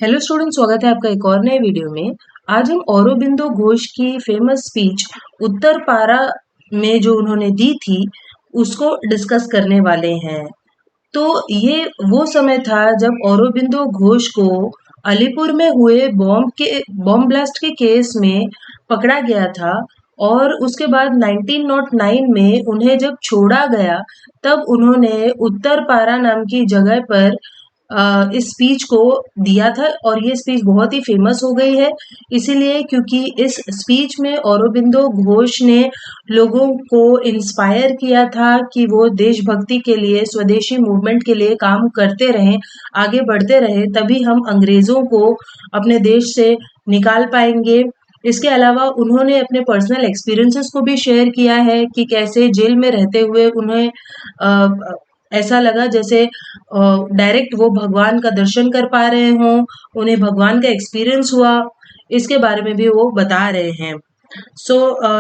Hello student, स्वागत है आपका एक और नए वीडियो में। आज हम औरोबिंदो घोष की फेमस स्पीच उत्तर पारा में जो उन्होंने दी थी उसको डिस्कस करने वाले हैं। तो ये वो समय था जब औरोबिंदो घोष को अलीपुर में हुए बॉम्ब ब्लास्ट के केस में पकड़ा गया था और उसके बाद 1909 में उन्हें जब छोड़ा गया तब उन्होंने उत्तर पारा नाम की जगह पर इस स्पीच को दिया था और ये स्पीच बहुत ही फेमस हो गई है इसीलिए क्योंकि इस स्पीच में औरोबिंदो घोष ने लोगों को इंस्पायर किया था कि वो देशभक्ति के लिए, स्वदेशी मूवमेंट के लिए काम करते रहें, आगे बढ़ते रहें, तभी हम अंग्रेजों को अपने देश से निकाल पाएंगे। इसके अलावा उन्होंने अपने पर्सनल एक्सपीरियंसेस को भी शेयर किया है कि कैसे जेल में रहते हुए उन्हें ऐसा लगा जैसे डायरेक्ट वो भगवान का दर्शन कर पा रहे हों, उन्हें भगवान का एक्सपीरियंस हुआ, इसके बारे में भी वो बता रहे हैं।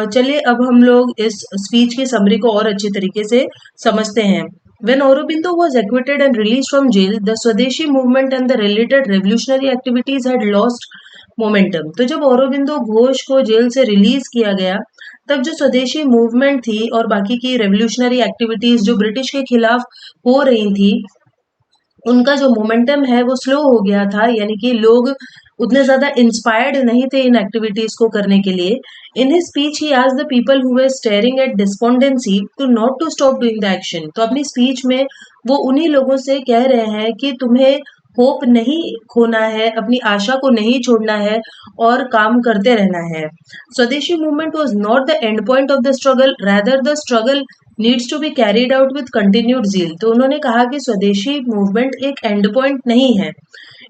चलिए अब हम लोग इस स्पीच की समरी को और अच्छी तरीके से समझते हैं। When Aurobindo was acquitted and released from jail, the Swadeshi movement and the related revolutionary activities had lost momentum. तो जब औरोबिंदो घोष को जेल से रिलीज किया गया तब जो स्वदेशी मूवमेंट थी और बाकी की रेवोल्यूशनरी एक्टिविटीज जो ब्रिटिश के खिलाफ हो रही थी उनका जो मोमेंटम है वो स्लो हो गया था, यानी कि लोग उतने ज्यादा इंस्पायर्ड नहीं थे इन एक्टिविटीज को करने के लिए। In his speech he asked the people who were staring at despondency to not to stop doing the action. तो अपनी स्पीच में वो उन्हीं लोगों से कह रहे हैं कि तुम्हें होप नहीं खोना है, अपनी आशा को नहीं छोड़ना है और काम करते रहना है। Swadeshi movement was not the end point of the struggle, rather the struggle needs to be carried out with continued zeal. तो उन्होंने कहा कि स्वदेशी मूवमेंट एक एंड पॉइंट नहीं है,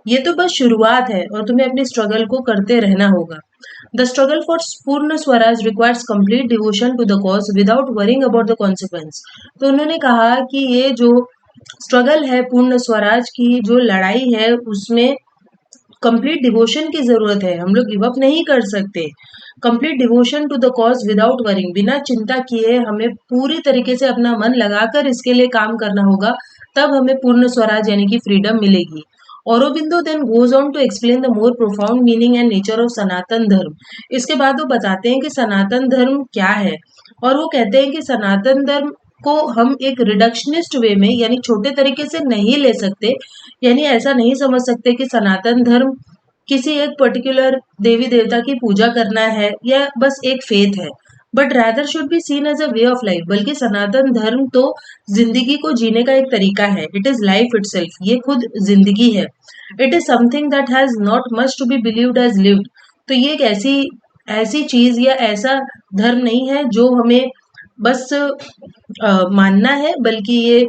ये तो बस शुरुआत है और तुम्हें अपनी स्ट्रगल को करते रहना होगा। The struggle for Purna Swaraj requires complete devotion to the cause without worrying about the consequence. तो उन्होंने कहा कि ये जो स्ट्रगल है, पूर्ण स्वराज की जो लड़ाई है, उसमें कंप्लीट डिवोशन की जरूरत है, हम लोग गिव अप नहीं कर सकते। Complete devotion to the cause without worrying, बिना चिंता किए हमें पूरी तरीके से अपना मन लगाकर इसके लिए काम करना होगा, तब हमें पूर्ण स्वराज यानी कि फ्रीडम मिलेगी। Aurobindo then goes on to explain the more profound meaning and nature of Sanatan Dharma. इसके बाद वो बताते हैं कि सनातन धर्म क्या है और वो कहते हैं कि सनातन धर्म को हम एक रिडक्शनिस्ट वे में यानी छोटे तरीके से नहीं ले सकते, यानी ऐसा नहीं समझ सकते कि सनातन धर्म किसी एक पर्टिकुलर देवी देवता की पूजा करना है या बस एक फेथ है, but rather should be seen as a way of life. बल्कि सनातन धर्म तो जिंदगी को जीने का एक तरीका है, इट इज लाइफ इटसेल्फ, ये खुद जिंदगी है। It is something that has not much to be believed as lived. तो ये एक ऐसी ऐसी चीज या ऐसा धर्म नहीं है जो हमें बस मानना है, बल्कि ये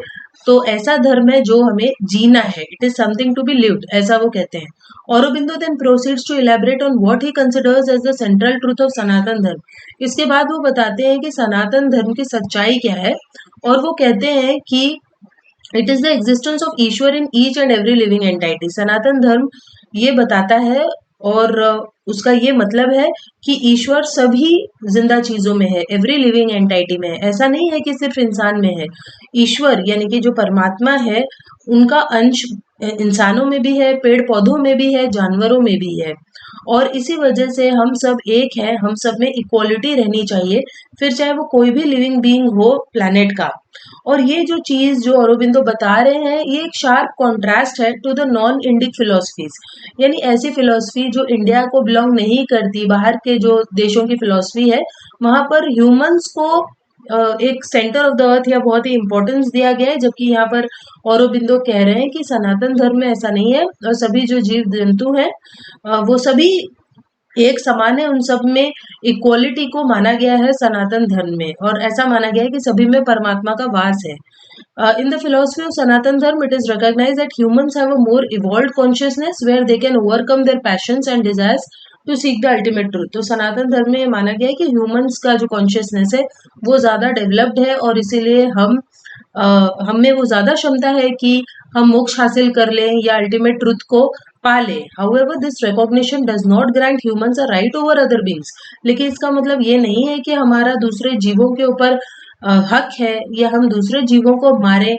तो ऐसा धर्म है जो हमें जीना है, it is something to be lived, ऐसा वो कहते हैं। Aurobindo then proceeds to elaborate on what he considers as the central truth of Sanatan Dharma. इसके बाद वो बताते हैं कि सनातन धर्म की सच्चाई क्या है और वो कहते हैं कि it is the existence of Ishwar in each and every living entity. Sanatan Dharma ये बताता है और उसका ये मतलब है कि ईश्वर सभी जिंदा चीजों में है, एवरी लिविंग एंटाइटी में है। ऐसा नहीं है कि सिर्फ इंसान में है, ईश्वर यानी कि जो परमात्मा है उनका अंश इंसानों में भी है, पेड़ पौधों में भी है, जानवरों में भी है। और इसी वजह से हम सब एक हैं, हम सब में इक्वालिटी रहनी चाहिए, फिर चाहे वो कोई भी लिविंग बीइंग हो प्लैनेट का। और ये जो चीज जो औरोबिंदो बता रहे हैं ये एक शार्प कॉन्ट्रास्ट है to the non Indic philosophies, यानी ऐसी फिलोसफी जो इंडिया को बिलोंग नहीं करती, बाहर के जो देशों की फिलोसफी है वहां पर ह्यूमंस को एक सेंटर ऑफ द अर्थ या बहुत ही इंपॉर्टेंस दिया गया है, जबकि यहाँ पर औरोबिंदो कह रहे हैं कि सनातन धर्म में ऐसा नहीं है और सभी जो जीव जंतु हैं वो सभी एक समान है, उन सब में इक्वालिटी को माना गया है सनातन धर्म में, और ऐसा माना गया है कि सभी में परमात्मा का वास है। In the philosophy of Sanatan Dharma, it is recognized that humans have a more evolved consciousness where they can overcome their passions and desires to seek the ultimate truth. तो सनातन धर्म में ये माना गया है कि ह्यूमंस का जो कॉन्शियसनेस है वो ज्यादा डेवलप्ड है और इसीलिए हम में वो ज्यादा क्षमता है कि हम मोक्ष हासिल कर लें या अल्टीमेट ट्रुथ को पा ले। However, this recognition does not grant humans a right over other beings. लेकिन इसका मतलब ये नहीं है कि हमारा दूसरे जीवों के ऊपर हक है या हम दूसरे जीवों को मारे।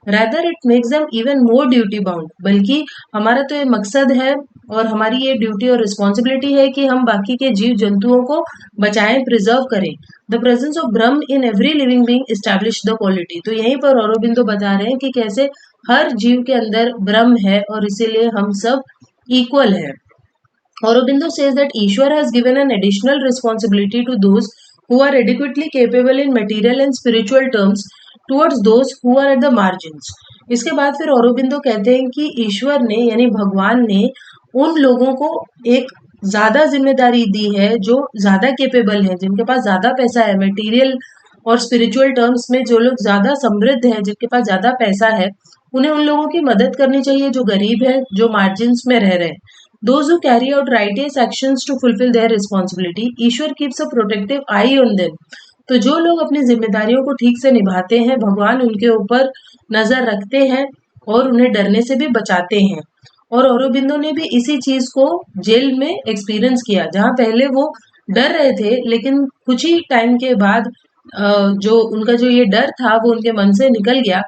Rather, it makes them even more duty bound. बल्कि हमारा तो ये मकसद है और हमारी ये ड्यूटी और रिस्पॉन्सिबिलिटी है कि हम बाकी के जीव जंतुओं को बचाएं, प्रिजर्व करें। The presence of Brahma in every living being establish the quality. तो यहीं पर औरोबिंदो बता रहे हैं कि कैसे हर जीव के अंदर ब्रह्म है और इसीलिए हम सब इक्वल है। Aurobindo says that Ishwar has given an additional responsibility to those who are adequately capable in material and spiritual terms towards those who are at the margins. इसके बाद फिर औरोबिंदो कहते हैं कि ईश्वर ने यानी भगवान ने उन लोगों को एक ज्यादा जिम्मेदारी दी है जो ज्यादा केपेबल है, जिनके पास ज्यादा पैसा है, मटेरियल और स्पिरिचुअल टर्म्स में जो लोग ज्यादा समृद्ध हैं, जिनके पास ज्यादा पैसा है, उन्हें उन लोगों की मदद करनी चाहिए जो गरीब है, जो मार्जिन्स में रह रहे हैं। Those who carry out righteous actions to fulfill their responsibility, Ishwar keeps a protective eye on them. तो जो लोग अपनी जिम्मेदारियों को ठीक से निभाते हैं, भगवान उनके ऊपर नजर रखते हैं और उन्हें डरने से भी बचाते हैं। और औरोबिंदो ने भी इसी चीज को जेल में एक्सपीरियंस किया, जहां पहले वो डर रहे थे, लेकिन कुछ ही टाइम के बाद जो उनका जो ये डर था वो उनके मन से निकल गया।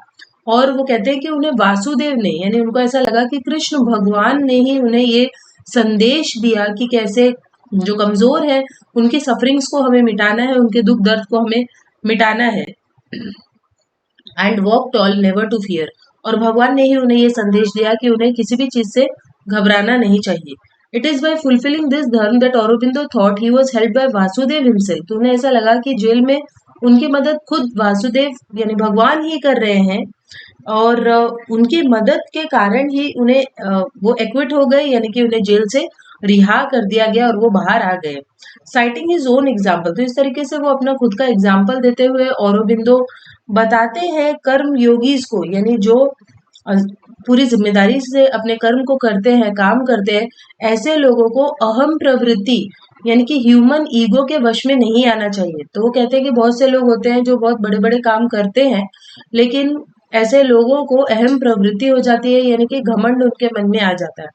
और वो कहते हैं कि उन्हें वासुदेव ने, यानी उनको ऐसा लगा कि कृष्ण भगवान ने ही उन्हें ये संदेश दिया कि कैसे जो कमजोर है उनकी सफरिंग्स को हमें मिटाना है, उनके दुख दर्द को हमें मिटाना है। And walk tall never to fear. और भगवान ने ही उन्हें ये संदेश दिया कि उन्हें किसी भी चीज से घबराना नहीं चाहिए। It is by fulfilling this dharma that Aurobindo thought he was helped by Vasudev himself. तो उन्हें ऐसा लगा कि जेल में उनकी मदद खुद वासुदेव यानी भगवान ही कर रहे हैं और उनकी मदद के कारण ही उन्हें वो एक्विट हो गए, यानी कि उन्हें जेल से रिहा कर दिया गया और वो बाहर आ गए। साइटिंग हिज ओन एग्जाम्पल, तो इस तरीके से वो अपना खुद का एग्जाम्पल देते हुए औरोबिंदो बताते हैं कर्म योगीज को, यानी जो पूरी जिम्मेदारी से अपने कर्म को करते हैं, काम करते हैं, ऐसे लोगों को अहम प्रवृत्ति यानी कि ह्यूमन ईगो के वश में नहीं आना चाहिए। तो वो कहते हैं कि बहुत से लोग होते हैं जो बहुत बड़े बड़े काम करते हैं, लेकिन ऐसे लोगों को अहम प्रवृत्ति हो जाती है, यानी कि घमंड उनके मन में आ जाता है।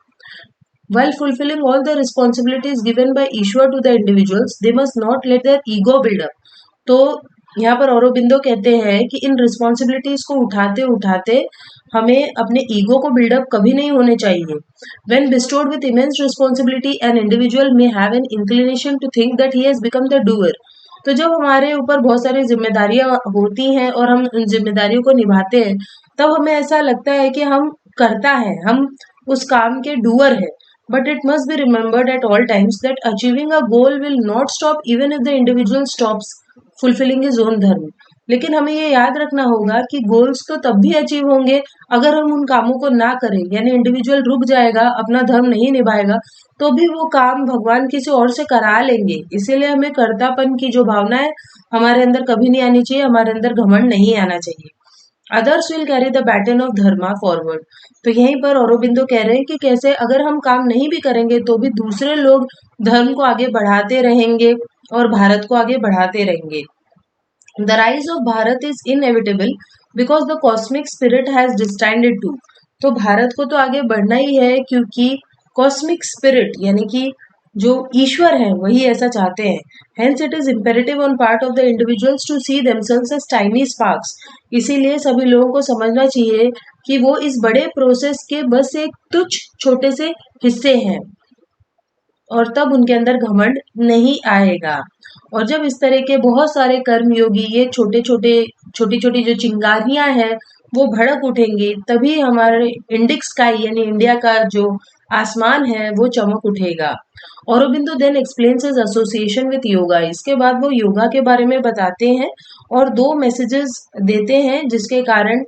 While fulfilling all the responsibilities given by Ishwar to the individuals, they must not let their ego build up. तो यहाँ पर औरोबिंदो कहते हैं कि इन रिस्पॉन्सिबिलिटीज को उठाते उठाते हमें अपने ईगो को बिल्डअप कभी नहीं होने चाहिए। When bestowed with immense responsibility, an individual may have an inclination to think that he has become the doer. तो जब हमारे ऊपर बहुत सारी जिम्मेदारियां होती हैं और हम उन जिम्मेदारियों को निभाते हैं, तब हमें ऐसा लगता है कि हम करता है, हम उस काम के डूअर है। But it must be remembered at all times that achieving a goal will not stop even if the individual stops fulfilling his own dharma. लेकिन हमें ये याद रखना होगा कि गोल्स तो तब भी अचीव होंगे अगर हम उन कामों को ना करें, यानी इंडिविजुअल रुक जाएगा, अपना धर्म नहीं निभाएगा, तो भी वो काम भगवान किसी और से करा लेंगे। इसीलिए हमें कर्तापन की जो भावना है हमारे अंदर कभी नहीं आनी चाहिए, हमारे अंदर घमंड नहीं आना चाहिए। Others will carry the baton of dharma forward. तो यहीं पर औरोबिंदो कह रहे हैं कि कैसे अगर हम काम नहीं भी करेंगे तो भी दूसरे लोग धर्म को आगे बढ़ाते रहेंगे और भारत को आगे बढ़ाते रहेंगे। The rise of Bharat is inevitable because the cosmic spirit has distended to. तो भारत को तो आगे बढ़ना ही है क्योंकि कॉस्मिक स्पिरिट यानी कि जो ईश्वर है वही ऐसा चाहते हैं। Hence it is imperative on part of the individuals to see themselves as tiny sparks. इसीलिए सभी लोगों को समझना चाहिए कि वो इस बड़े प्रोसेस के बस एक तुच्छ छोटे से हिस्से हैं और तब उनके अंदर घमंड नहीं आएगा। और जब इस तरह के बहुत सारे कर्मयोगी ये छोटी छोटी जो चिंगारियां हैं वो भड़क उठेंगी, तभी हमारे इंडिक स्काई यानी इंडिया का जो आसमान है वो चमक उठेगा। Aurobindo then explains his association with yoga. इसके बाद वो योगा के बारे में बताते हैं और दो मैसेजेस देते हैं जिसके कारण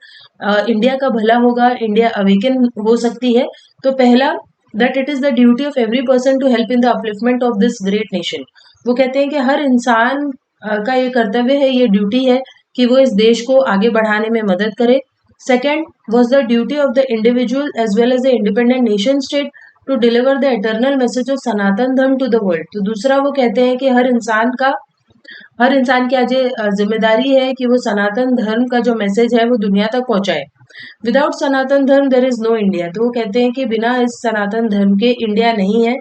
इंडिया का भला होगा, इंडिया अवेकन हो सकती है। तो पहला, that it is the duty of every person to help in the upliftment of this great nation. वो कहते हैं कि हर इंसान का ये कर्तव्य है, ये ड्यूटी है कि वो इस देश को आगे बढ़ाने में मदद करे। Second was the duty of the individual as well as the independent nation state to deliver the eternal message of सनातन धर्म to the world. तो दूसरा वो कहते हैं कि हर इंसान की आज जिम्मेदारी है कि वो सनातन धर्म का जो मैसेज है वो दुनिया तक पहुंचाए। विदाउट सनातन धर्म देर इज नो इंडिया। तो वो कहते हैं कि बिना इस सनातन धर्म के इंडिया नहीं है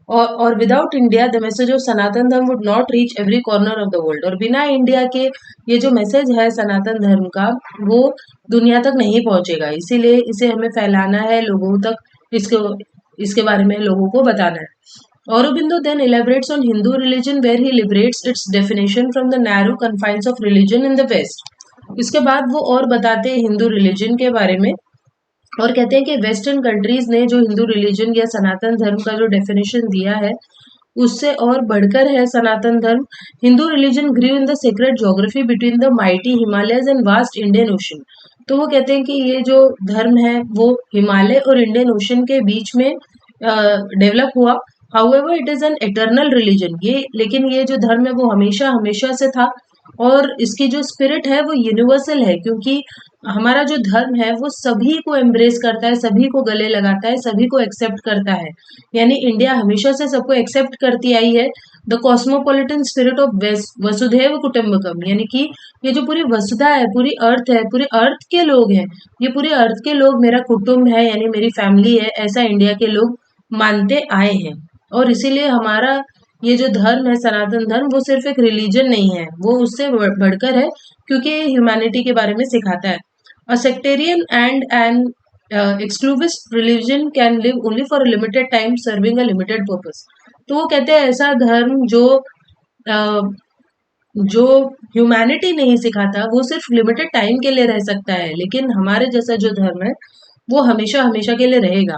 और without India the message of Sanatan Dharma would not reach every corner of the world. और बिना इंडिया के ये जो मैसेज है सनातन धर्म का वो दुनिया तक नहीं पहुंचेगा। इसीलिए इसे हमें फैलाना है, लोगों तक इसको इसके बारे में लोगों को बताना है। Aurobindo then elaborates on Hindu religion where he liberates its definition from the narrow confines of religion in the West. इसके बाद वो और बताते हैं हिंदू रिलीजन के बारे में और कहते हैं कि वेस्टर्न कंट्रीज ने जो हिंदू रिलीजन या सनातन धर्म का जो डेफिनेशन दिया है उससे और बढ़कर है Sanatan Dharma. Hindu religion grew in the sacred geography between the mighty Himalayas and vast Indian ocean. तो वो कहते हैं कि ये जो धर्म है वो हिमालय और इंडियन ओशन के बीच में डेवलप हुआ। However it is an eternal religion, ये लेकिन ये जो धर्म है वो हमेशा हमेशा से था और इसकी जो स्पिरिट है वो यूनिवर्सल है, क्योंकि हमारा जो धर्म है वो सभी को एम्ब्रेस करता है, सभी को गले लगाता है, सभी को एक्सेप्ट करता है। यानी इंडिया हमेशा से सबको एक्सेप्ट करती आई है। द कॉस्मोपॉलिटन स्पिरिट ऑफ वसुधैव कुटुंबकम, यानी कि ये जो पूरी वसुधा है, पूरी अर्थ है, पूरे अर्थ के लोग हैं, ये पूरे अर्थ के लोग मेरा कुटुंब है, यानी मेरी फैमिली है, ऐसा इंडिया के लोग मानते आए हैं। और इसीलिए हमारा ये जो धर्म है सनातन धर्म वो सिर्फ एक रिलीजन नहीं है, वो उससे बढ़कर है, क्योंकि ये ह्यूमैनिटी के बारे में सिखाता है। A sectarian and an exclusive religion can live only for a limited time serving a limited purpose. तो वो कहते हैं ऐसा धर्म जो ह्यूमैनिटी नहीं सिखाता वो सिर्फ लिमिटेड टाइम के लिए रह सकता है, लेकिन हमारे जैसा जो धर्म है वो हमेशा हमेशा के लिए रहेगा।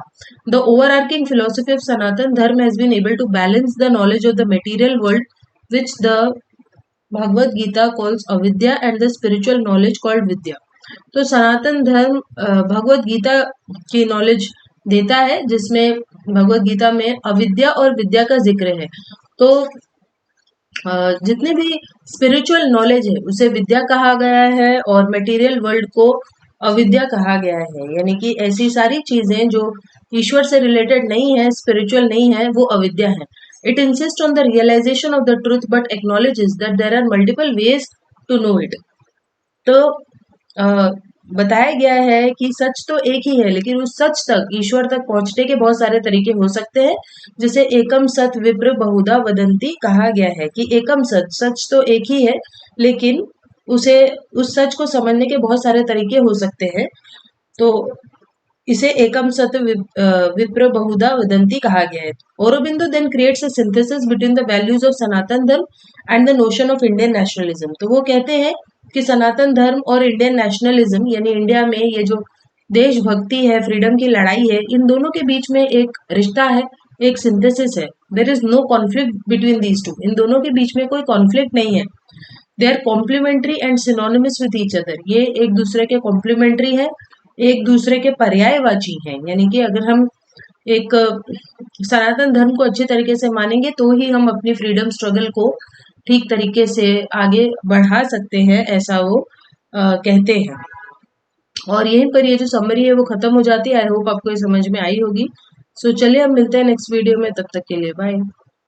The overarching philosophy of Sanatan Dharma has been able to balance the knowledge of the material world which the Bhagavad Gita calls avidya and the spiritual knowledge called vidya. तो सनातन धर्म भगवत गीता की नॉलेज देता है जिसमें भगवत गीता में अविद्या और विद्या का जिक्र है। तो जितने भी स्पिरिचुअल नॉलेज है उसे विद्या कहा गया है और मटेरियल वर्ल्ड को अविद्या कहा गया है, यानी कि ऐसी सारी चीजें जो ईश्वर से रिलेटेड नहीं है, स्पिरिचुअल नहीं है, वो अविद्या है। It insist on the realization of the truth but acknowledges that there are multiple ways to know it. तो बताया गया है कि सच तो एक ही है, लेकिन उस सच तक, ईश्वर तक पहुंचने के बहुत सारे तरीके हो सकते हैं। जिसे एकम सत विप्र बहुधा वदंती कहा गया है कि एकम सच, सच तो एक ही है, लेकिन उसे उस सच को समझने के बहुत सारे तरीके हो सकते हैं। तो इसे एकम सत विप्र बहुधा वदंती कहा गया है। Aurobindo then creates a synthesis between the values of Sanatan Dharma and the notion of Indian nationalism. तो वो कहते हैं कि सनातन धर्म और इंडियन नेशनलिज्म, यानी इंडिया में ये जो देशभक्ति है, फ्रीडम की लड़ाई है, इन दोनों के बीच में एक रिश्ता है, एक सिंथेसिस है। There is no conflict between these two, इन दोनों के बीच में कोई कॉन्फ्लिक्ट नहीं है। They are complementary and synonymous with each other, ये एक दूसरे के कॉम्प्लीमेंट्री है, एक दूसरे के पर्यायवाची हैं। यानी कि अगर हम एक सनातन धर्म को अच्छे तरीके से मानेंगे तो ही हम अपनी फ्रीडम स्ट्रगल को ठीक तरीके से आगे बढ़ा सकते हैं, ऐसा वो कहते हैं। और यहीं पर ये जो समरी है वो खत्म हो जाती है। आई होप आपको ये समझ में आई होगी। सो चलिए हम मिलते हैं नेक्स्ट वीडियो में, तब तक के लिए बाय।